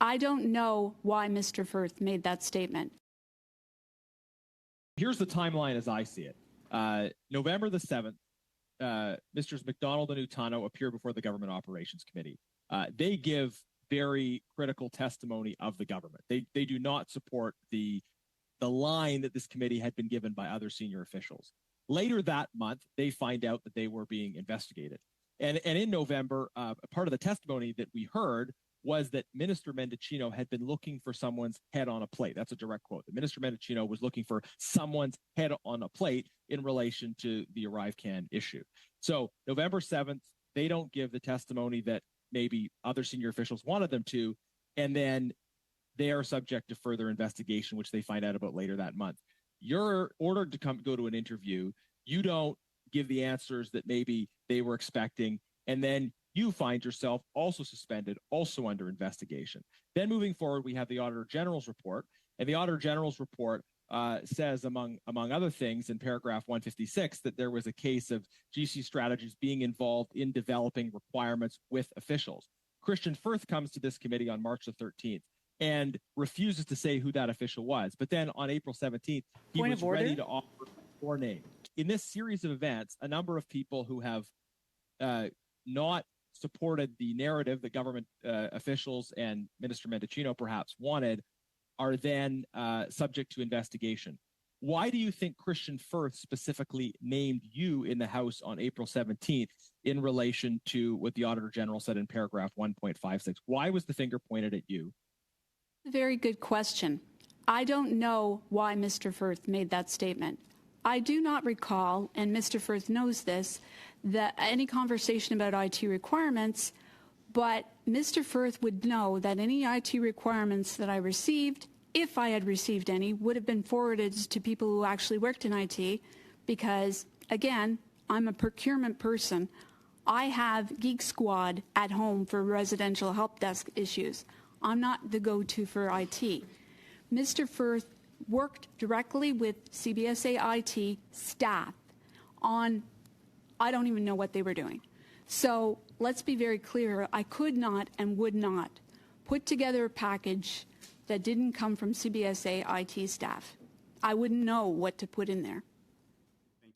I don't know why Mr. Firth made that statement. Here's the timeline as I see it. November the 7th, Mr. McDonald and Utano appear before the Government Operations Committee. They give very critical testimony of the government. They do not support the line that this committee had been given by other senior officials. Later that month, they find out that they were being investigated. And in November, part of the testimony that we heard was that Minister Mendicino had been looking for someone's head on a plate. That's a direct quote. That Minister Mendicino was looking for someone's head on a plate in relation to the ArriveCan issue. So November 7th, they don't give the testimony that maybe other senior officials wanted them to, and then they are subject to further investigation, which they find out about later that month. You're ordered to go to an interview. You don't give the answers that maybe they were expecting, and then you find yourself also suspended, also under investigation. Then moving forward, we have the Auditor General's report, and the Auditor General's report says, among other things, in paragraph 156, that there was a case of GC Strategies being involved in developing requirements with officials. Christian Firth comes to this committee on March the 13th and refuses to say who that official was. But then on April 17th, he was ready to offer four names. In this series of events, a number of people who have not supported the narrative that government officials and Minister Mendicino perhaps wanted are then subject to investigation. Why do you think Christian Firth specifically named you in the House on April 17th in relation to what the Auditor General said in paragraph 1.56? Why was the finger pointed at you? Very good question. I don't know why Mr. Firth made that statement. I do not recall, and Mr. Firth knows this, that any conversation about IT requirements, but Mr. Firth would know that any IT requirements that I received, if I had received any, would have been forwarded to people who actually worked in IT because, again, I'm a procurement person. I have Geek Squad at home for residential help desk issues. I'm not the go-to for IT. Mr. Firth worked directly with CBSA IT staff on, I don't even know what they were doing. So let's be very clear. I could not and would not put together a package that didn't come from CBSA IT staff. I wouldn't know what to put in there.